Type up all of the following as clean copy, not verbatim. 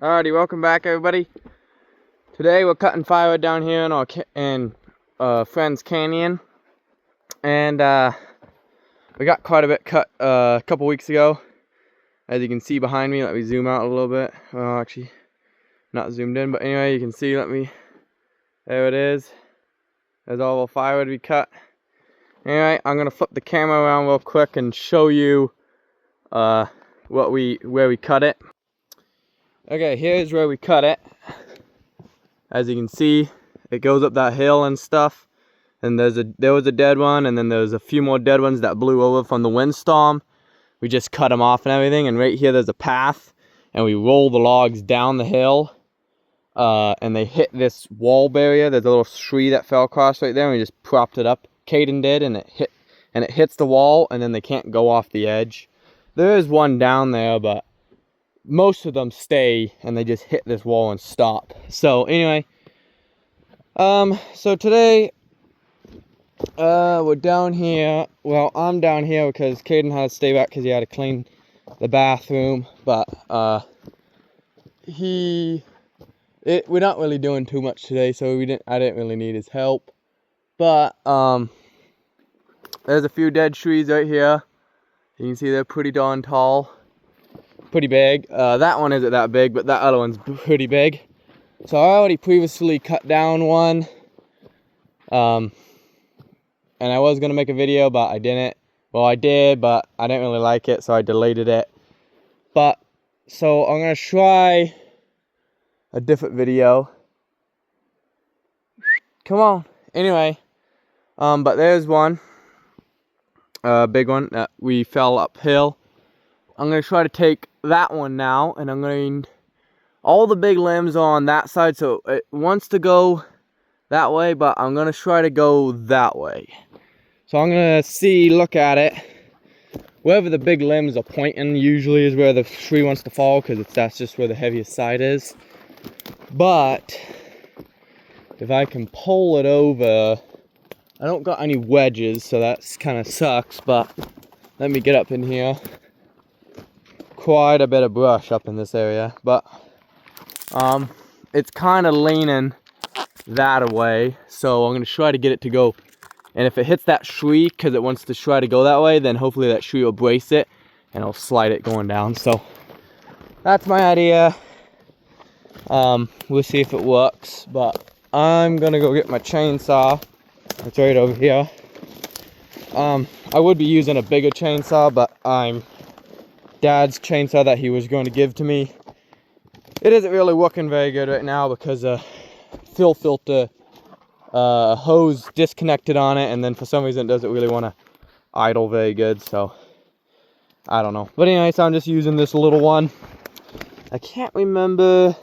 Alrighty, welcome back everybody. Today we're cutting firewood down here in our friend's canyon, and we got quite a bit cut a couple weeks ago. As you can see behind me, let me zoom out a little bit. Well, actually, not zoomed in, but anyway, you can see. There it is. There's all the firewood we cut. Anyway, I'm gonna flip the camera around real quick and show you where we cut it. Okay, here's where we cut it. As you can see, it goes up that hill and stuff. And there was a dead one, and then there's a few more dead ones that blew over from the windstorm. We just cut them off and everything. And right here, there's a path, and we roll the logs down the hill, and they hit this wall barrier. There's a little tree that fell across right there, and we just propped it up. Caden did, and it hits the wall, and then they can't go off the edge. There is one down there, but most of them stay and they just hit this wall and stop. So anyway, so today we're down here. Well, I'm down here because Caden had to stay back because he had to clean the bathroom. But we're not really doing too much today, so I didn't really need his help. But there's a few dead trees right here. You can see they're pretty darn tall. Pretty big. That one isn't that big, but that other one's pretty big. So I already previously cut down one. And I was going to make a video, but I didn't. Well, I did, but I didn't really like it, so I deleted it. But, so I'm going to try a different video. Come on. Anyway, but there's one. Big one that we fell uphill. I'm going to try to take that one now, and I'm going to, all the big limbs are on that side, so it wants to go that way, but I'm going to try to go that way. So I'm going to look at it. Wherever the big limbs are pointing usually is where the tree wants to fall, because that's just where the heaviest side is. But if I can pull it over, I don't got any wedges, so that's kind of sucks, but let me get up in here. Quite a bit of brush up in this area, but it's kind of leaning that way, so I'm going to try to get it to go. And if it hits that tree because it wants to try to go that way, then hopefully that tree will brace it and it'll slide it going down. So that's my idea. We'll see if it works, but I'm gonna go get my chainsaw. It's right over here. I would be using a bigger chainsaw, but Dad's chainsaw that he was going to give to me, it isn't really working very good right now because fill filter hose disconnected on it, and then for some reason it doesn't really want to idle very good, so I don't know. But anyway, so I'm just using this little one. I can't remember.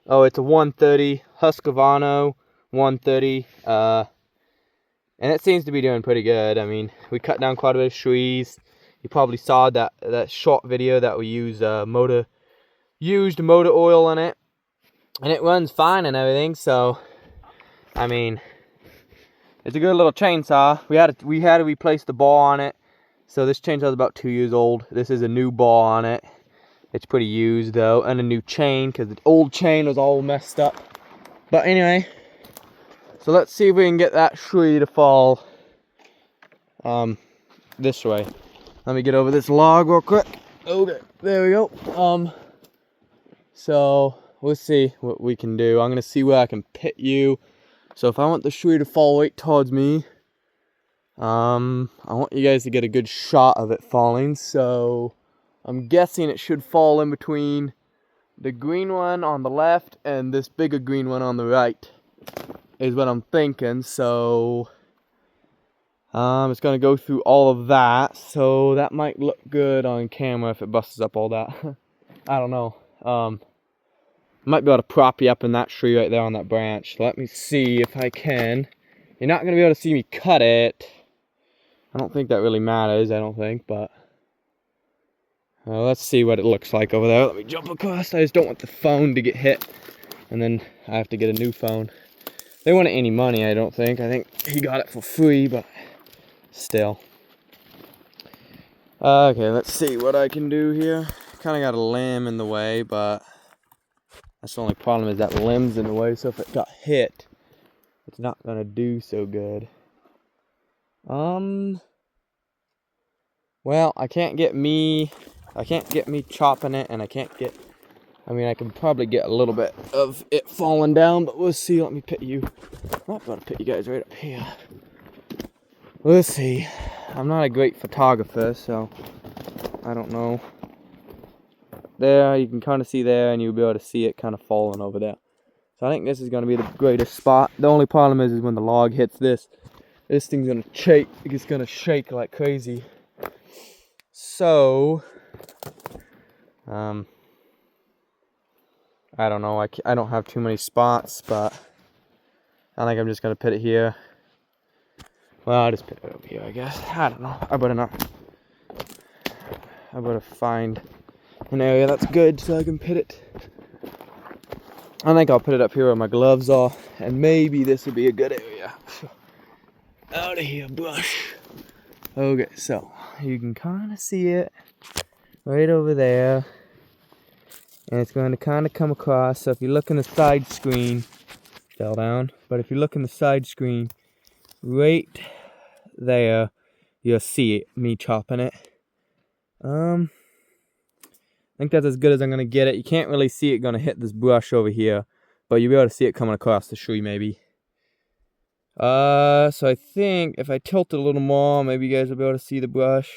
Oh, it's a 130 Husqvarna 130, and it seems to be doing pretty good. I mean, we cut down quite a bit of trees. You probably saw that short video that we used motor oil in it, and it runs fine and everything. So, I mean, it's a good little chainsaw. We had to replace the ball on it. So this chainsaw is about 2 years old. This is a new ball on it. It's pretty used though, and a new chain because the old chain was all messed up. But anyway, so let's see if we can get that tree to fall this way. Let me get over this log real quick. Okay, there we go. So we'll see what we can do. I'm gonna see where I can pit you. So if I want the tree to fall right towards me, I want you guys to get a good shot of it falling. So I'm guessing it should fall in between the green one on the left and this bigger green one on the right, is what I'm thinking. So it's gonna go through all of that, so that might look good on camera if it busts up all that. I don't know. Might be able to prop you up in that tree right there on that branch. Let me see if I can. You're not gonna be able to see me cut it. I don't think that really matters, I don't think, but let's see what it looks like over there. Let me jump across. I just don't want the phone to get hit, and then I have to get a new phone. They want any money, I don't think. I think he got it for free, but still. Okay, let's see what I can do here. Kind of got a limb in the way, but That's the only problem, is that limb's in the way, so if it got hit, it's not gonna do so good. Well, I can't get me chopping it, and I mean, I can probably get a little bit of it falling down, but we'll see. Let me pit you. I'm gonna pit you guys right up here. Let's see. I'm not a great photographer, so I don't know. There, you can kind of see there, and you'll be able to see it kind of falling over there. So I think this is going to be the greatest spot. The only problem is when the log hits this thing's going to shake. It's going to shake like crazy. So, I don't know. I don't have too many spots, but I think I'm just going to pit it here. Well, I'll just pit it over here, I guess. I don't know. I better find an area that's good so I can pit it. I think I'll put it up here where my gloves are, and maybe this will be a good area. Out of here, brush. Okay, so you can kind of see it right over there, and it's going to kind of come across. So if you look in the side screen, fell down, but if you look in the side screen right there, you'll see me chopping it. I think that's as good as I'm going to get it. You can't really see it going to hit this brush over here, but you'll be able to see it coming across the tree maybe. So I think if I tilt it a little more, maybe you guys will be able to see the brush.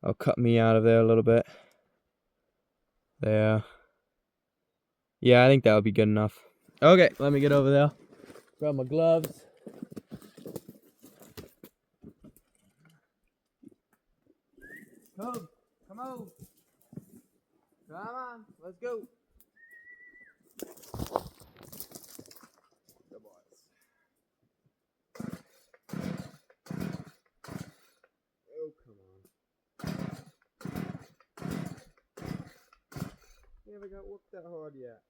I'll cut me out of there a little bit. There. Yeah, I think that would be good enough. Okay, let me get over there. Grab my gloves. Come on. Come on, let's go. Good boys. Oh, come on. You haven't got whooped that hard yet.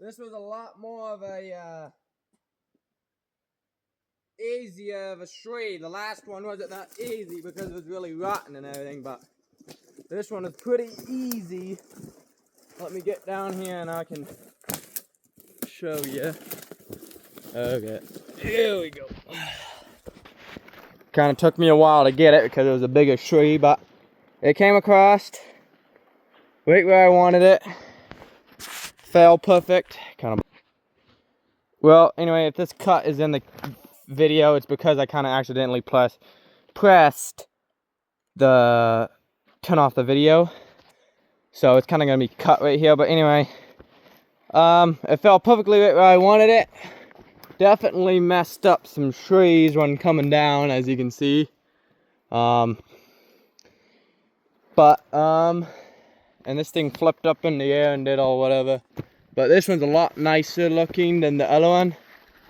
This was a lot more of a easier of a tree. The last one wasn't that easy because it was really rotten and everything, but this one is pretty easy. Let me get down here and I can show you. Okay, here we go. Kind of took me a while to get it because it was a bigger tree, but it came across right where I wanted it. Fell perfect. Kind of. Well, anyway, if this cut is in the video, it's because I kind of accidentally pressed the turn off the video, so it's kind of gonna be cut right here. But anyway, it fell perfectly right where I wanted it. Definitely messed up some trees when coming down, as you can see. And this thing flipped up in the air and did all whatever. But this one's a lot nicer looking than the other one.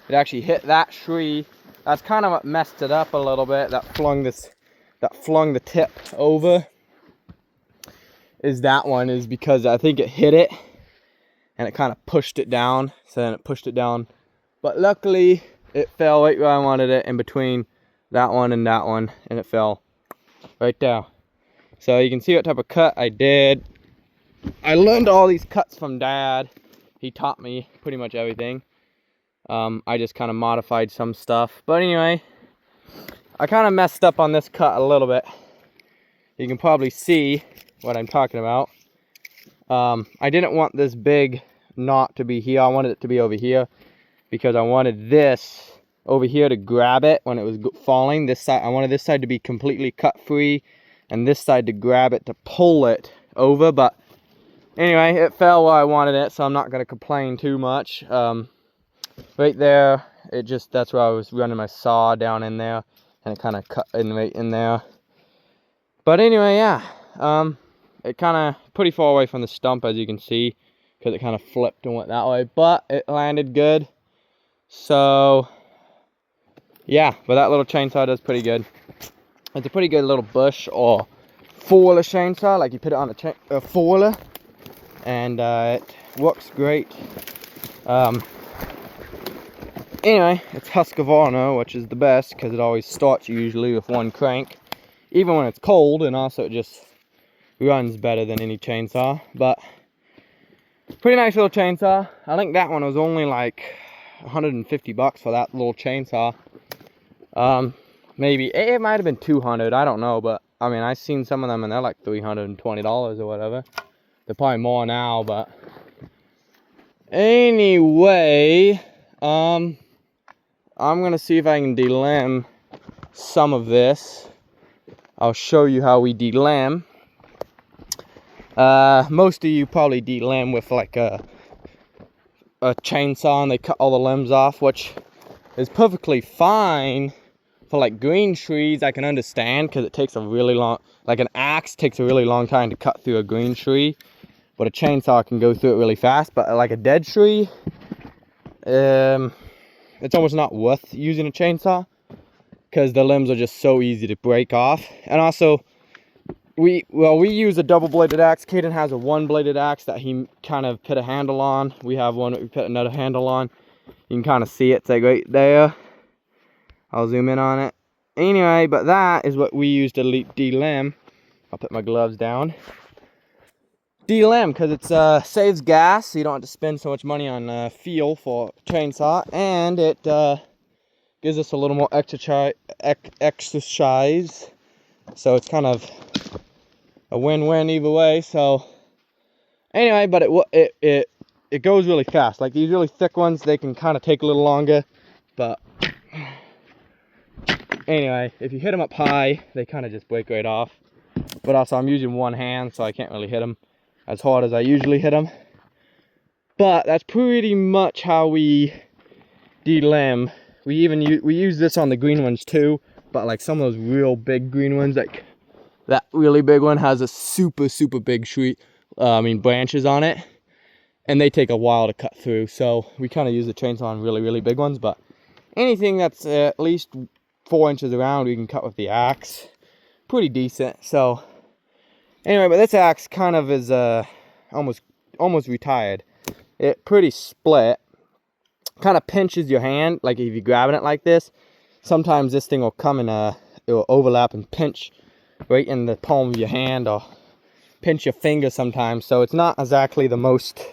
It actually hit that tree. That's kind of what messed it up a little bit. That flung the tip over. Is that one is because I think it hit it and it kind of pushed it down. So then it pushed it down. But luckily it fell right where I wanted it, in between that one, and it fell right there. So you can see what type of cut I did. I learned all these cuts from Dad. He taught me pretty much everything. I just kind of modified some stuff. But anyway, I kind of messed up on this cut a little bit. You can probably see what I'm talking about. I didn't want this big knot to be here. I wanted it to be over here because I wanted this over here to grab it when it was falling. This side, I wanted this side to be completely cut free, and this side to grab it to pull it over. But anyway, it fell where I wanted it, so I'm not going to complain too much. Right there, that's where I was running my saw down in there, and it kind of cut in right in there. But anyway, yeah, it kind of pretty far away from the stump, as you can see, because it kind of flipped and went that way, but it landed good. So yeah, but that little chainsaw does pretty good. It's a pretty good little bush or four-wheeler chainsaw, like you put it on a four-wheeler, and it works great. Anyway, it's Husqvarna, which is the best because it always starts usually with one crank, even when it's cold, and also it just runs better than any chainsaw. But pretty nice little chainsaw. I think that one was only like 150 bucks for that little chainsaw. Maybe it might have been 200, I don't know, but I mean, I've seen some of them and they're like $320 or whatever. They're probably more now, but anyway, I'm gonna see if I can delimb some of this. I'll show you how we delimb. Most of you probably delimb with like a chainsaw and they cut all the limbs off, which is perfectly fine. For like green trees, I can understand because it takes a really long, like an axe takes a really long time to cut through a green tree, but a chainsaw can go through it really fast. But like a dead tree, it's almost not worth using a chainsaw because the limbs are just so easy to break off. And also, we use a double-bladed axe. Caden has a one-bladed axe that he kind of put a handle on. We have one that we put another handle on. You can kind of see it, it's like right there. I'll zoom in on it. Anyway, but that is what we use to delimb. I'll put my gloves down. Delimb, because it saves gas, so you don't have to spend so much money on fuel for chainsaw, and it gives us a little more exercise. So it's kind of a win-win either way. So anyway, but it goes really fast. Like these really thick ones, they can kind of take a little longer, but anyway, if you hit them up high, they kind of just break right off. But also, I'm using one hand, so I can't really hit them as hard as I usually hit them. But that's pretty much how we delimb. We use this on the green ones too, but like some of those real big green ones, like that really big one has a super big branches on it, and they take a while to cut through. So we kind of use the chainsaw on really big ones, but anything that's at least 4 inches around, we can cut with the axe. Pretty decent. So anyway, but this axe kind of is almost retired. it pretty split. Kind of pinches your hand, like if you're grabbing it like this. Sometimes this thing will come in it will overlap and pinch right in the palm of your hand, or pinch your finger sometimes. So it's not exactly the most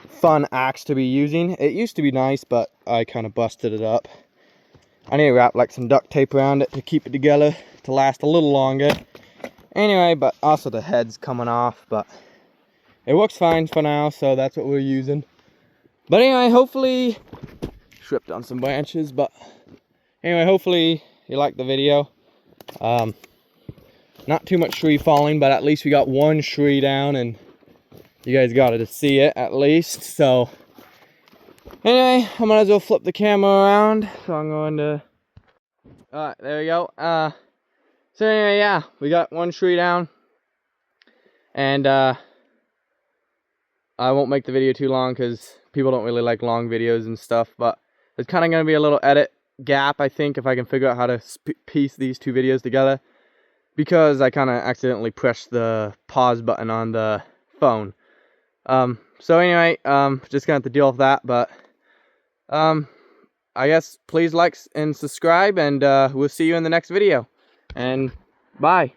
fun axe to be using. It used to be nice, but I kind of busted it up. I need to wrap like some duct tape around it to keep it together to last a little longer. Anyway, but also the head's coming off, but it works fine for now, so that's what we're using. But anyway, hopefully, tripped on some branches, but anyway, hopefully you liked the video. Not too much tree falling, but at least we got one tree down, and you guys got to see it at least. So anyway, I might as well flip the camera around. So I'm going to, alright, there we go. So anyway, yeah, we got one tree down, and I won't make the video too long because people don't really like long videos and stuff, but there's kind of going to be a little edit gap, I think, if I can figure out how to piece these two videos together, because I kind of accidentally pressed the pause button on the phone. So anyway, just gonna have to deal with that, but I guess please like and subscribe, and we'll see you in the next video, and bye.